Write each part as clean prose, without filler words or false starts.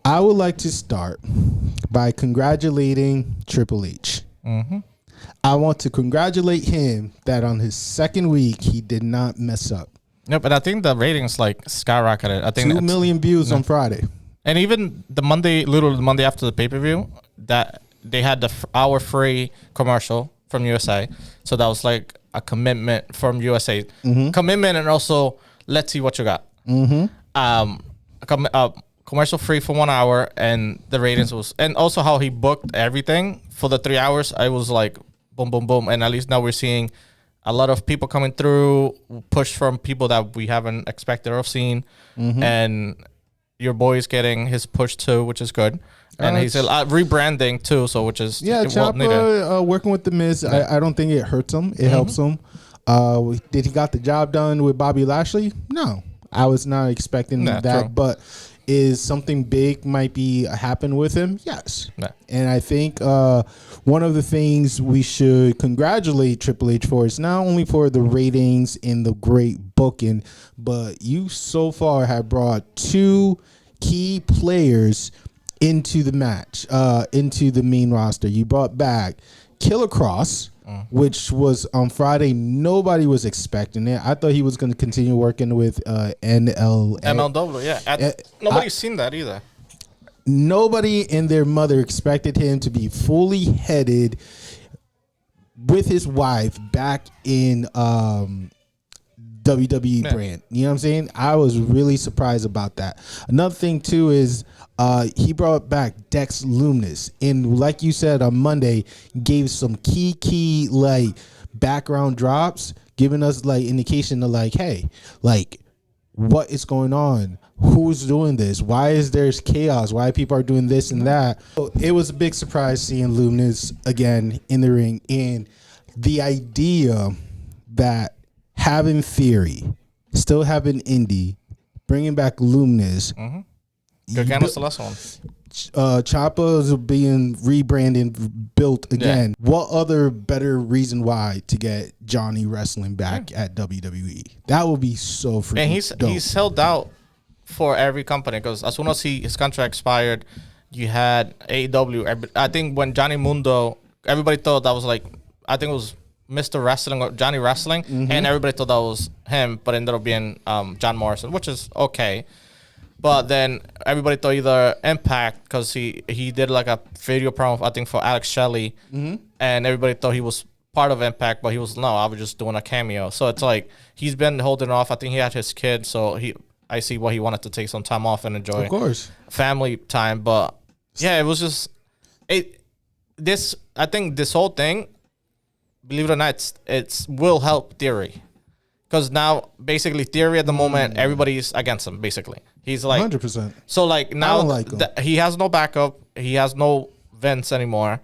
I would like to start by congratulating Triple H. Mm-hmm. I want to congratulate him that on his second week he did not mess up. Yeah, but I think the ratings like skyrocketed. I think 2 million views on Friday, and even the Monday after the pay-per-view, that they had the hour free commercial from USA. So that was like a commitment from USA, commitment, and also let's see what you got. Commercial free for 1 hour, and the ratings was, and also how he booked everything for the 3 hours. I was like, boom, boom, boom, and at least now we're seeing a lot of people coming through, push from people that we haven't expected or seen, and your boy is getting his push too, which is good. And he's rebranding too, so which is Ciampa working with the Miz. I don't think it hurts him. It helps him. Did he got the job done with Bobby Lashley? No, I was not expecting that. True. But is something big might be happen with him? Yes. Nah. And I think one of the things we should congratulate Triple H for is not only for the ratings and the great booking, but you so far have brought 2 key players into the match, into the main roster. You brought back Karrion Kross, which was on Friday. Nobody was expecting it. I thought he was going to continue working with MLW. Yeah, nobody's seen that either. Nobody and their mother expected him to be fully headed with his wife back in WWE brand. You know what I'm saying? I was really surprised about that. Another thing too is he brought back Dexter Lumis, and like you said on Monday, gave some key like background drops, giving us like indication of like, hey, like what is going on? Who's doing this? Why is there chaos? Why people are doing this and that? So it was a big surprise seeing Lumis again in the ring, and the idea that having Theory, still having Indy, bringing back Lumis. Gargano's the last one. Ciampa is being rebranded, built again. Yeah. What other better reason why to get Johnny wrestling back at WWE? That would be so freaking And he's held out for every company, because as soon as his contract expired, you had AEW. I think when Johnny Mundo, everybody thought that was like, I think it was Mr. Wrestling or Johnny Wrestling, and everybody thought that was him, but ended up being John Morrison, which is okay. But then everybody thought either Impact, because he did like a video promo, I think, for Alex Shelley, and everybody thought he was part of Impact, but he was, no, I was just doing a cameo. So it's like he's been holding off. I think he had his kid, so I see why he wanted to take some time off and enjoy, of course, family time. But yeah, it was just I think this whole thing, believe it or not, it's will help Theory. Because now, basically, Theory at the moment, everybody's against him, basically. He's like 100%. So, like, now he has no backup. He has no Vince anymore.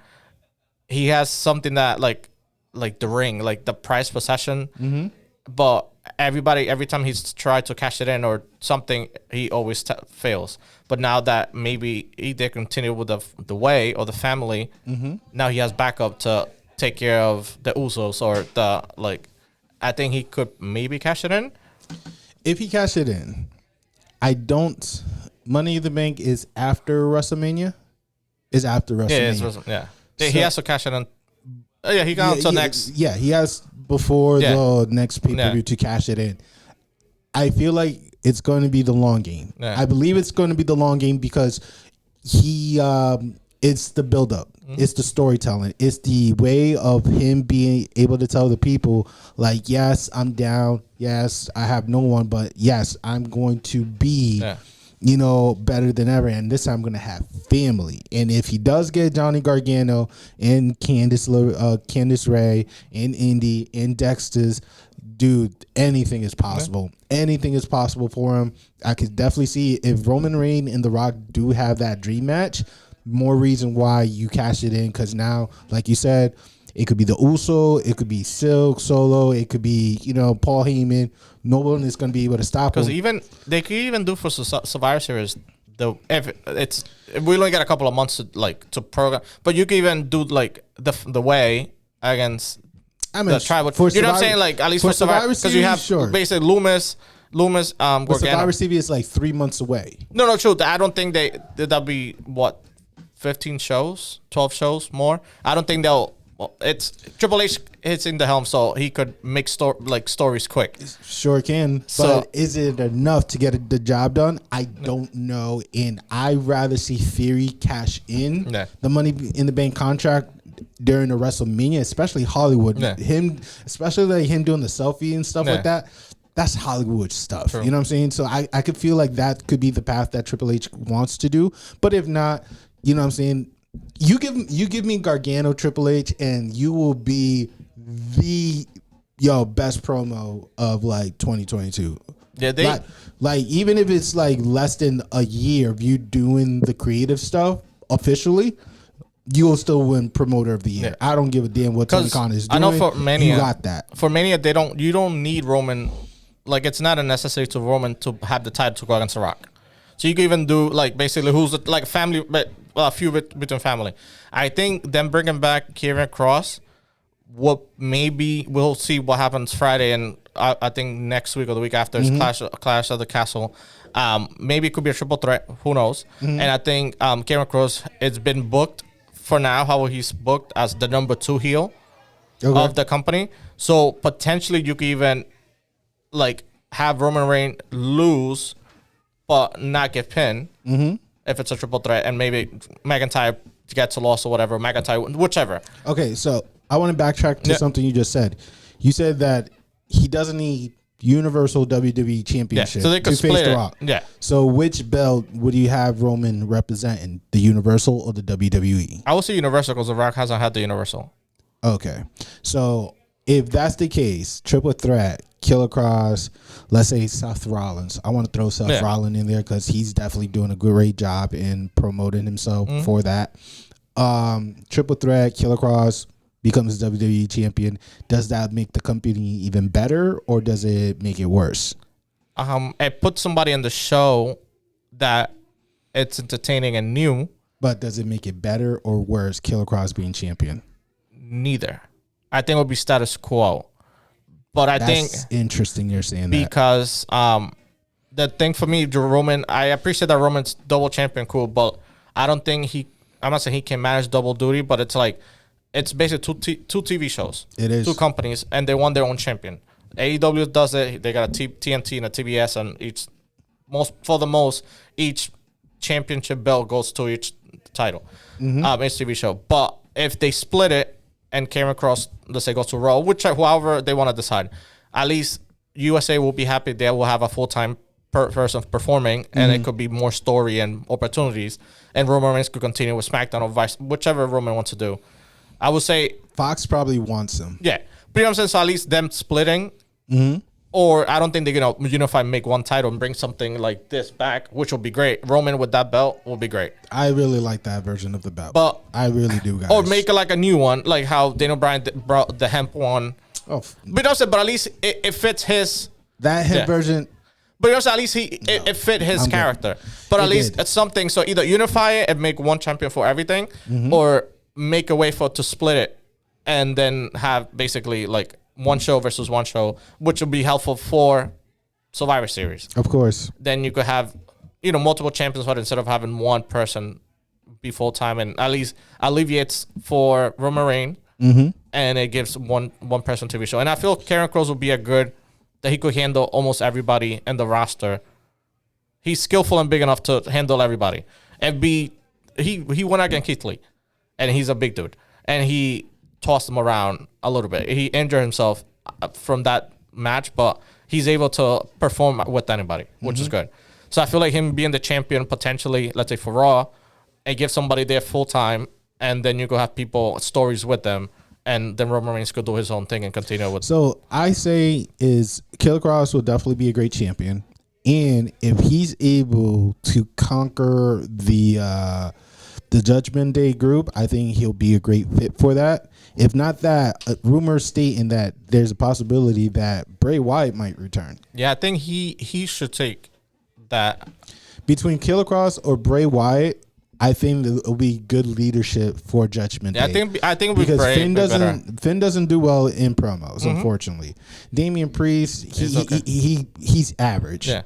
He has something that, like the ring, like the prize possession. But every time he's tried to cash it in or something, he always fails. But now that maybe he did continue with the way or the family, now he has backup to take care of the Usos or the, like, I think he could maybe cash it in. If he cash it in, Money in the Bank is after WrestleMania. Is after WrestleMania. Yeah. So, he has to cash it in. He got until next. Yeah, he has before the next pay-per-view to cash it in. I feel like it's going to be the long game. Yeah. I believe it's going to be the long game because it's the build-up. It's the storytelling. It's the way of him being able to tell the people, like, yes, I'm down. Yes, I have no one, but yes, I'm going to be, better than ever. And this time I'm going to have family. And if he does get Johnny Gargano and Candice Ray and Indy and Dexter's, dude, anything is possible. Anything is possible for him. I could definitely see if Roman Reigns and The Rock do have that dream match, more reason why you cash it in, because now, like you said, it could be the Uso, it could be Silk, Solo, it could be, Paul Heyman. No one is going to be able to stop him. Because they could even do for Survivor Series, we only got a couple of months to program, but you can even do like the way against the tribal. You know what I'm saying? Like, at least for Survivor, because you have basically Lumis Lumis, But Gargano. Survivor Series is like 3 months away. No, true. I don't think that'll be what 15 shows, 12 shows more. I don't think they'll. Well, it's Triple H hits in the helm, so he could make stories quick. Sure can, So- but is it enough to get the job done? I don't know, and I'd rather see Theory cash in Yeah. the Money in the Bank contract during the WrestleMania, especially Hollywood. Yeah. Especially like him doing the selfie and stuff Yeah. like that. That's Hollywood stuff. True. You know what I'm saying? So I could feel like that could be the path that Triple H wants to do. But if not, you know what I'm saying? You give me Gargano Triple H and you will be the best promo of like 2022. Yeah, like even if it's like less than a year of you doing the creative stuff officially, you will still win Promoter of the Year. Yeah. I don't give a damn what Tony Khan is doing. I know for Mania, you got that. For Mania, you don't need Roman. Like, it's not a necessity to Roman to have the title to go against The Rock. So you can even do like basically who's the, like family, but a few between family. I think them bringing back Karrion Kross, maybe we'll see what happens Friday, and I think next week or the week after is Clash of the Castle. Maybe it could be a triple threat. Who knows? And I think Karrion Kross, it's been booked for now. How he's booked as the number 2 heel of the company. So potentially you could even like have Roman Reigns lose, but not get pinned if it's a triple threat, and maybe McIntyre gets a loss or whatever. McIntyre, whichever. Okay, so I want to backtrack to something you just said. You said that he doesn't need Universal WWE Championship so they could to face split The it. Rock. Yeah. So which belt would you have Roman representing? The Universal or the WWE? I will say Universal because The Rock hasn't had the Universal. Okay. So if that's the case, triple threat, Killer Kross, let's say Seth Rollins. I want to throw Seth Rollins in there because he's definitely doing a great job in promoting himself for that. Triple threat, Killer Kross becomes WWE champion. Does that make the company even better or does it make it worse? It puts somebody in the show that it's entertaining and new. But does it make it better or worse, Killer Kross being champion? Neither. I think it would be status quo. But I think interesting you're saying that. Because the thing for me, Roman, I appreciate that Roman's double champion, cool, but I don't think I'm not saying he can manage double duty, but it's like, it's basically two TV shows. It is. 2 companies, and they want their own champion. AEW does it. They got a TNT and a TBS, and each championship belt goes to each title. Each TV show. But if they split it, and Karrion Kross, let's say, goes to Raw, however they want to decide, at least USA will be happy they will have a full-time person performing, and it could be more story and opportunities, and Roman Reigns could continue with SmackDown or whichever Roman wants to do. I would say Fox probably wants him. Yeah. But you know what I'm saying? So at least them splitting, or I don't think they're going to unify, make one title and bring something like this back, which will be great. Roman with that belt will be great. I really like that version of the belt. But I really do, guys. Or make it like a new one, like how Daniel Bryan brought the hemp one. Oh, but you know what I'm saying? But at least it fits his... That hemp version... But you know, at least it fit his character. But at least it's something. So either unify it and make one champion for everything, or make a way to split it, and then have basically like one show versus one show, which would be helpful for Survivor Series. Of course. Then you could have multiple champions, but instead of having one person be full time, and at least alleviates for Roman Reigns, and it gives one person TV show. And I feel Karrion Kross would be a good. That he could handle almost everybody in the roster. He's skillful and big enough to handle everybody. And he went against Keith Lee, and he's a big dude. And he tossed him around a little bit. He injured himself from that match, but he's able to perform with anybody, which is good. So I feel like him being the champion potentially, let's say for Raw, and give somebody there full time, and then you go have stories with them. And then Roman Reigns could do his own thing and continue with. So I say Killer Kross will definitely be a great champion, and if he's able to conquer the Judgment Day group, I think he'll be a great fit for that. If not that, rumors stating that there's a possibility that Bray Wyatt might return. Yeah, I think he should take that. Between Killer Kross or Bray Wyatt, I think it'll be good leadership for Judgment Day. I think because Bray Finn doesn't do well in promos, unfortunately. Damian Priest, he's average. Yeah.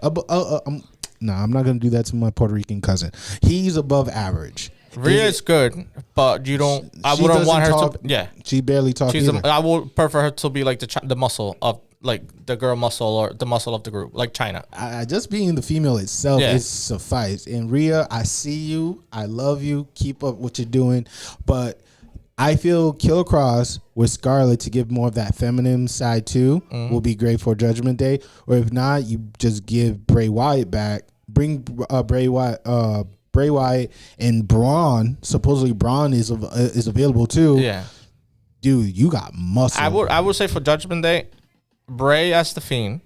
No, I'm not gonna do that to my Puerto Rican cousin. He's above average. Rhea is good, but you don't. I wouldn't want her to. Yeah, she barely talks. I would prefer her to be like the muscle of like the girl muscle or the muscle of the group, like China. Just being the female itself is suffice. And Rhea, I see you. I love you. Keep up what you're doing, but I feel Killer Kross with Scarlett to give more of that feminine side too will be great for Judgment Day. Or if not, you just give Bray Wyatt back. Bring Bray Wyatt and Braun. Supposedly Braun is available too. Yeah, dude, you got muscle. I would say for Judgment Day, Bray as the Fiend,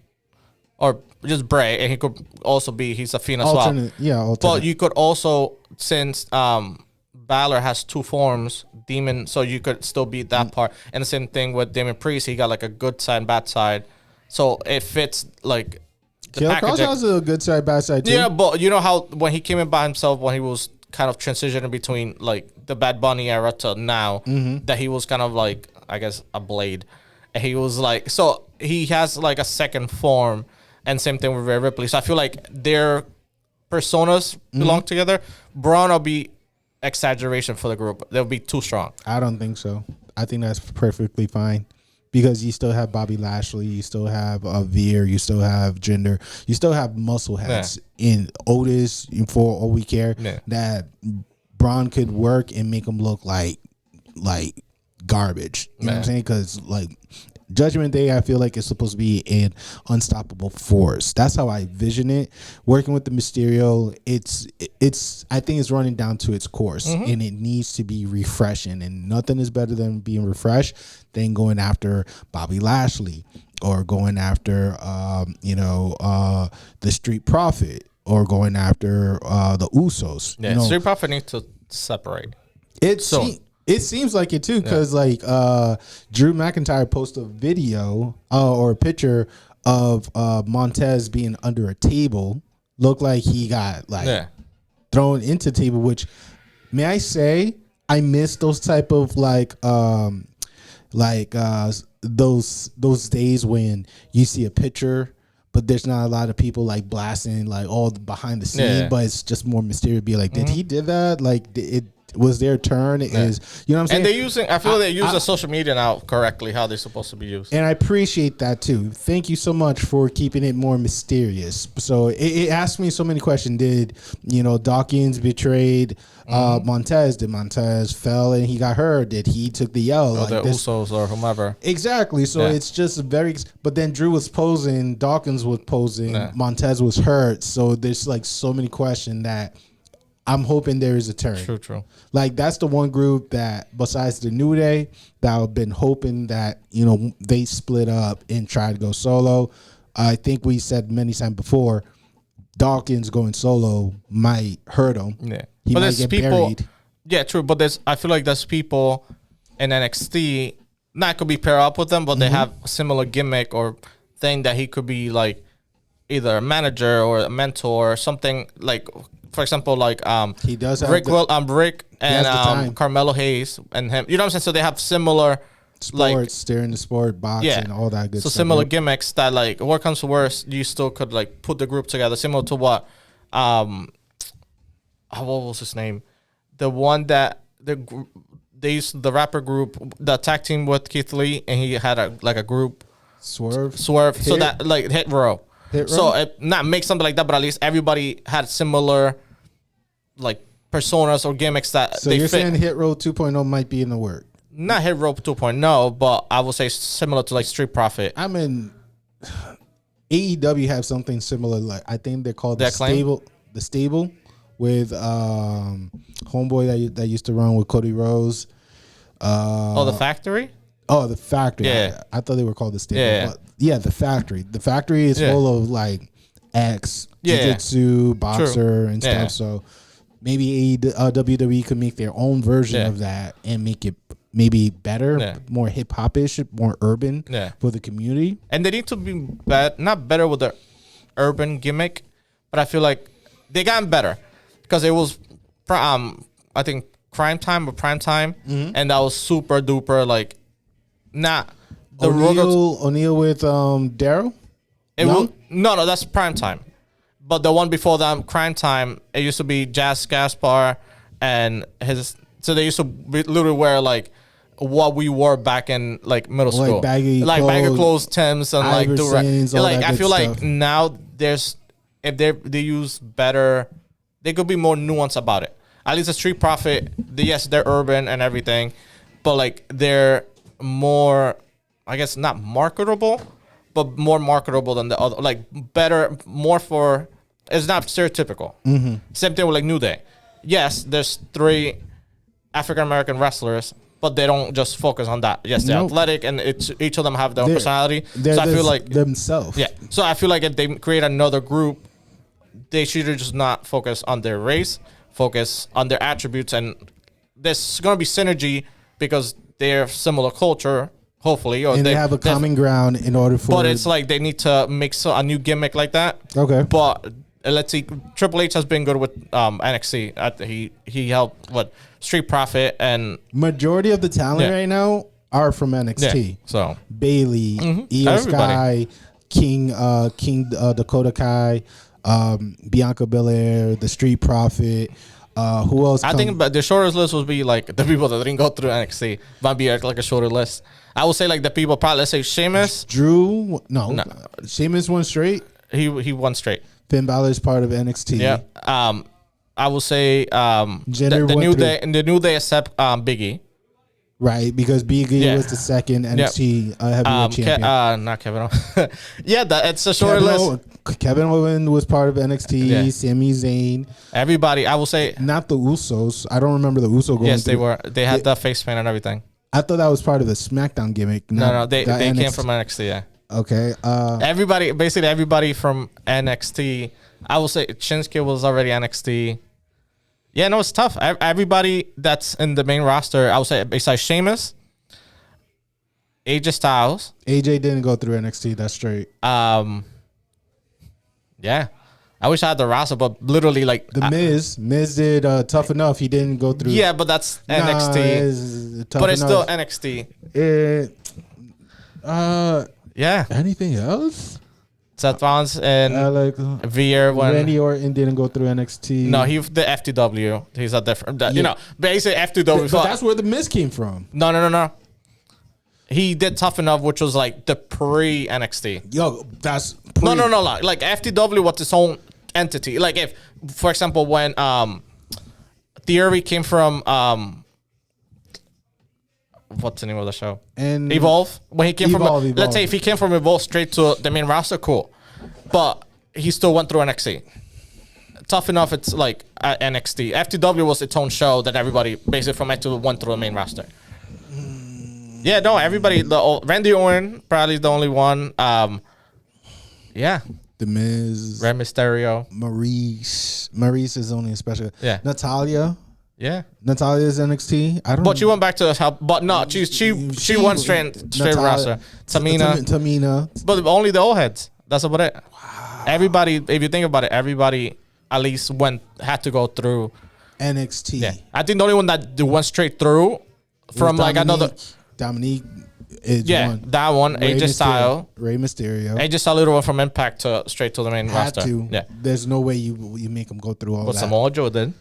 or just Bray, and he could also be he's a Fiend as well. Yeah, alternate. But you could also, since Balor has two forms, Demon, so you could still beat that part. And the same thing with Damian Priest, he got like a good side and bad side, so it fits like. Killer Kross has a good side, bad side too. Yeah, but you know how when he came in by himself, when he was kind of transitioning between like the Bad Bunny era to now, that he was kind of like, I guess, a blade. And he was like, so he has like a second form, and same thing with Rhea Ripley. So I feel like their personas belong together. Braun will be exaggeration for the group. They'll be too strong. I don't think so. I think that's perfectly fine. Because you still have Bobby Lashley, you still have Veer, you still have Jinder, you still have muscle heads in Otis, for all we care, that Braun could work and make him look like garbage. You know what I'm saying? Because like Judgment Day, I feel like it's supposed to be an unstoppable force. That's how I vision it. Working with the Mysterio, it's I think it's running down to its course, and it needs to be refreshing. And nothing is better than being refreshed than going after Bobby Lashley or going after the Street Profit or going after the Usos. Yeah, Street Profit needs to separate. It seems like it too, because Drew McIntyre posted a video or a picture of Montez being under a table. Looked like he got thrown into the table. Which, may I say, I miss those type of those days when you see a picture, but there's not a lot of people like blasting like all the behind the scene, but it's just more mysterious. Be like, did he did that? Like it was their turn. Is you know what I'm saying? And I feel they use the social media now correctly how they're supposed to be used. And I appreciate that too. Thank you so much for keeping it more mysterious. So it asked me so many questions. Did Dawkins betrayed Montez? Did Montez fell and he got hurt? Did he took the L? Or the Usos or whomever. Exactly. So it's just but then Drew was posing, Dawkins was posing, Montez was hurt. So there's like so many questions that I'm hoping there is a turn. True. Like that's the one group that, besides the New Day, that I've been hoping that they split up and try to go solo. I think we said many times before, Dawkins going solo might hurt him. Yeah, he might get buried. Yeah, true. But I feel like there's people in NXT not could be paired up with them, but they have a similar gimmick or thing that he could be like either a manager or a mentor or something like. For example, like he does have Rick and Carmelo Hayes and him. You know what I'm saying? So they have similar sports, steering the sport, boxing, all that good stuff. So similar gimmicks that like what comes to worst, you still could like put the group together, similar to what what was his name? The one that they used the rapper group, the tag team with Keith Lee, and he had a group Swerve. So that like Hit Row. So it not make something like that, but at least everybody had similar like personas or gimmicks that. So you're saying Hit Row 2.0 might be in the work? Not Hit Row 2.0, but I would say similar to like Street Profit. I mean, AEW have something similar. Like I think they're called the Stable. The Stable with homeboy that used to run with Cody Rhodes. The Factory. Oh, the Factory. Yeah, I thought they were called the Stable. Yeah. But yeah, the Factory. The Factory is full of like jiu-jitsu, boxer, and stuff. So maybe WWE could make their own version of that and make it maybe better, more hip hop-ish, more urban for the community. And they need to be not better with the urban gimmick, but I feel like they got better because it was I think Prime Time, and that was super duper like, not the O'Neal with Daryl. No, that's Prime Time. But the one before that, Crime Time, it used to be Jazz Gaspar and his. So they used to literally wear like what we wore back in like middle school, like baggy clothes, Timbs, and like Iversons, like I feel stuff. like now there's if they use better, they could be more nuanced about it. At least the Street Profit, yes, they're urban and everything, but like they're more, I guess, not marketable, but more marketable than the other, like better, more for. It's not stereotypical. Mm-hmm. Same thing with like New Day. Yes, there's 3 African American wrestlers, but they don't just focus on that. Yes, they're athletic, and each of them have their own personality. So I feel like themselves. Yeah. So I feel like if they create another group, they should just not focus on their race, focus on their attributes, and there's gonna be synergy because they're similar culture, hopefully, or and they have a common ground in order for. But it's like they need to mix a new gimmick like that. Okay. But let's see, Triple H has been good with NXT. He helped Street Profit, and majority of the talent right now are from NXT. Yeah, so Bailey, Io Sky, King Dakota Kai, Bianca Belair, the Street Profit. Who else? I think the shortest list would be like the people that didn't go through NXT. Might be like a shorter list. I would say like the people probably, let's say Sheamus. Drew, no. Sheamus won straight. He won straight. Finn Balor is part of NXT. Yeah. I will say the New Day except Biggie. Right, because Biggie was the second NXT heavyweight champion. Not Kevin Owens. Yeah, it's a short list. Kevin Owens was part of NXT. Yeah. Sami Zayn. Everybody, I will say. Not the Usos. I don't remember the Usos going. Yes, they were. They had the face paint and everything. I thought that was part of the SmackDown gimmick. No, they came from NXT. Yeah. Okay. Basically everybody from NXT. I will say Shinsuke was already NXT. Yeah, no, it's tough. Everybody that's in the main roster, I would say, besides Sheamus, AJ Styles. AJ didn't go through NXT. That's straight. Yeah. I wish I had the roster, but literally, like the Miz did Tough Enough. He didn't go through. Yeah, but that's NXT. But it's still NXT. Yeah. Anything else? Seth Rollins and Veer. Randy Orton didn't go through NXT. No, he the FTW. He's a different. You know, basically FTW. But that's where the Miz came from. No. He did Tough Enough, which was like the pre NXT. Yo, that's no. Like FTW was its own entity. Like if, for example, when Theory came from what's the name of the show? And Evolve. When he came from, let's say if he came from Evolve straight to the main roster, cool. But he still went through NXT. Tough Enough, it's like NXT. FTW was its own show that everybody basically from FTW went through the main roster. Yeah, no, everybody. Randy Orton probably the only one. Yeah. The Miz. Rey Mysterio. Maurice is only a special. Yeah. Natalya. Yeah. Natalia's NXT. I don't. But she went back to help. But no, she went straight roster. Tamina. But only the old heads. That's about it. Wow. Everybody, if you think about it, everybody at least had to go through NXT. Yeah. I think the only one that went straight through from like another. Dominique is one. That one. AJ Styles. Rey Mysterio. AJ Styles literally went from Impact to straight to the main roster. Yeah. There's no way you make them go through all that. But Samoa Joe did.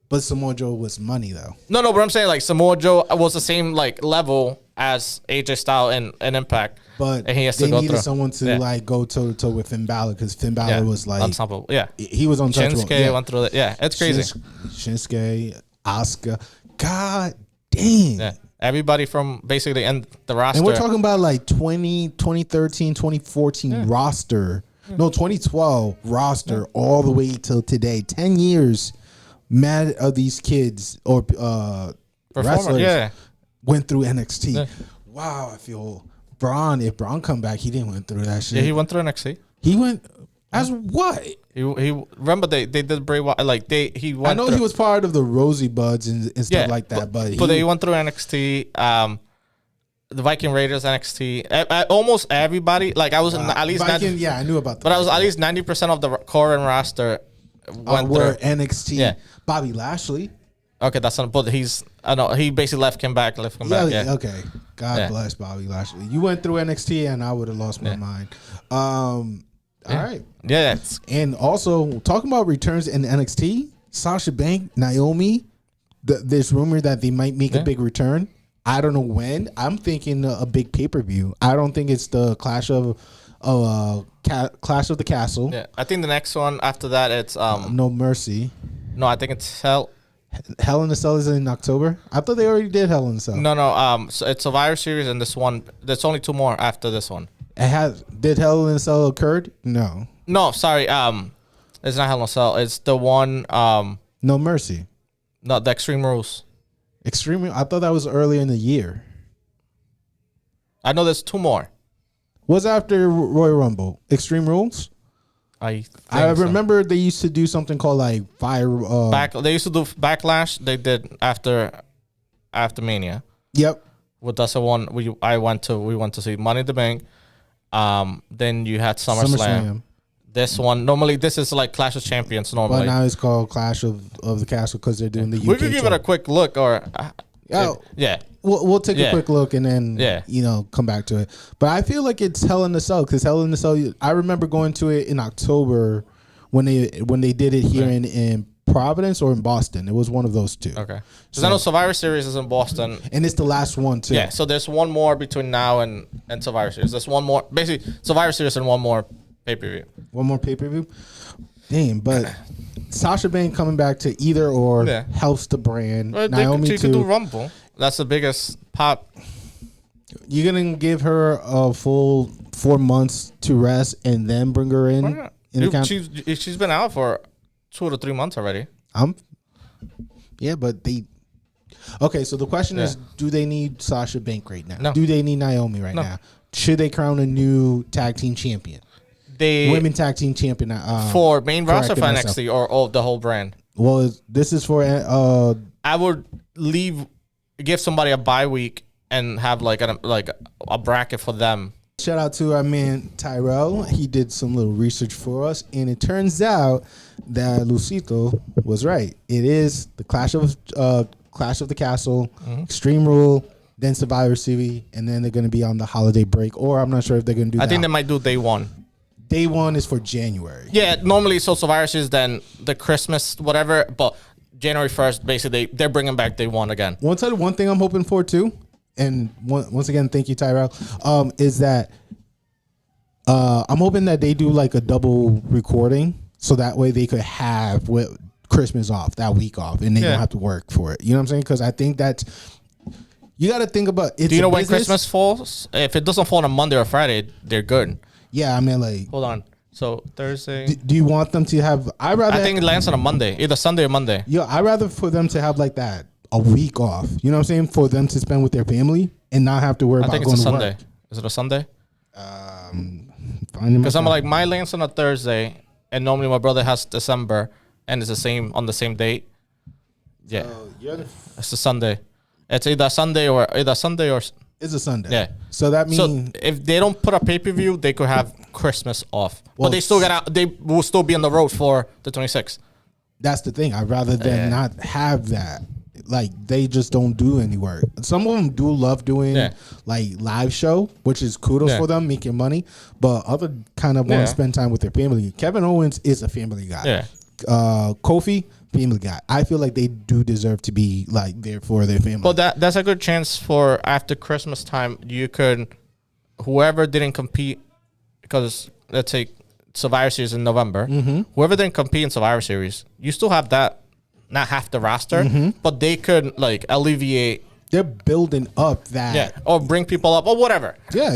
But Samoa Joe was money though. No, but I'm saying like Samoa Joe was the same like level as AJ Styles and Impact. But and he has they to go needed through. someone to like go toe to toe with Finn Balor because Finn Balor was like unstoppable. Yeah, he was untouchable. Shinsuke went through it. Yeah, it's crazy. Shinsuke, Asuka, God damn. Yeah. Everybody from basically in the roster. And we're talking about like 2013, 2014 roster. No, 2012 roster all the way till today. 10 years. Mad of these kids or wrestlers went through NXT. Yeah. Wow, I feel Braun. If Braun come back, he didn't went through that shit. Yeah, he went through NXT. He went as what? He remember they did Bray Wyatt like he went. I know he was part of the Rosie Buds and stuff like that, but they went through NXT. The Viking Raiders NXT. Almost everybody like I was at least Viking. I knew about that. But I was at least 90% of the core and roster where NXT. Yeah. Bobby Lashley. Okay, that's not. But I know he basically left him back. Yeah. Okay. God bless Bobby Lashley. You went through NXT, and I would have lost my mind. All right. Yeah. And also talking about returns in NXT, Sasha Banks, Naomi. There's rumor that they might make a big return. I don't know when. I'm thinking a big pay-per-view. I don't think it's the Clash of the Castle. Yeah, I think the next one after that it's No Mercy. No, I think it's Hell in a Cell is in October. I thought they already did Hell in a Cell. No. So it's Survivor Series and this one. There's only 2 more after this one. Did Hell in a Cell occurred? No. No, sorry. It's not Hell in a Cell. It's the one. No Mercy. No, the Extreme Rules. Extreme. I thought that was earlier in the year. I know there's 2 more. What's after Royal Rumble? Extreme Rules? I remember they used to do something called like Fire. They used to do Backlash. They did after Mania. Yep. Well, that's the one we went to see Money in the Bank. Then you had SummerSlam. This one normally this is like Clash of Champions normally. But now it's called Clash of the Castle because they're doing the UK. We could give it a quick look or. Yeah. We'll take a quick look and then come back to it. But I feel like it's Hell in a Cell because Hell in a Cell. I remember going to it in October when they did it here in Providence or in Boston. It was one of those 2. Okay. Because I know Survivor Series is in Boston, and it's the last one too. Yeah. So there's one more between now and Survivor Series. There's one more, basically Survivor Series and one more pay-per-view. One more pay-per-view. Damn, but Sasha Banks coming back to either or helps the brand. Well, Naomi she could do Rumble. That's the biggest pop. You're gonna give her a full 4 months to rest and then bring her in. She's been out for 2 to 3 months already. But they. Okay, so the question is, do they need Sasha Banks right now? No. Do they need Naomi right now? Should they crown a new tag team champion? Women tag team champion for main roster for NXT or the whole brand. Well, this is for. I would give somebody a bye week and have like a bracket for them. Shout out to our man Tyrell. He did some little research for us, and it turns out that Luisito was right. It is the Clash of the Castle, Extreme Rule, then Survivor Series, and then they're going to be on the holiday break. Or I'm not sure if they're going to do. I think they might do day 1. Day 1 is for January. Yeah, normally so Survivor Series, then the Christmas whatever, but January 1st, basically they're bringing back day 1 again. One thing I'm hoping for too, and once again, thank you Tyrell, is that I'm hoping that they do like a double recording, so that way they could have Christmas off, that week off, and they don't have to work for it. You know what I'm saying? Because I think that you got to think about it. Do you know when Christmas falls? If it doesn't fall on a Monday or Friday, they're good. Yeah, I mean, like, hold on. So Thursday. Do you want them to have? I think it lands on a Monday, either Sunday or Monday. Yeah, I'd rather for them to have like that a week off. You know what I'm saying? For them to spend with their family and not have to worry about going to work. I think it's a Sunday. Is it a Sunday? Because I'm like, my lands on a Thursday, and normally my brother has December, and it's the same on the same date. Yeah, it's a Sunday. It's either Sunday or. It's a Sunday. Yeah. So that means if they don't put a pay-per-view, they could have Christmas off. Well, but they will still be on the road for the 26th. That's the thing. I'd rather them not have that. Like, they just don't do any work. Some of them do love doing like live show, which is kudos for them, making money. But other kind of want to spend time with their family. Kevin Owens is a family guy. Yeah. Kofi, family guy. I feel like they do deserve to be like there for their family. Well, that's a good chance for after Christmas time. You could, whoever didn't compete, because let's say Survivor Series in November, whoever didn't compete in Survivor Series, you still have that, not half the roster, but they could like alleviate. They're building up that, or bring people up or whatever. Yeah.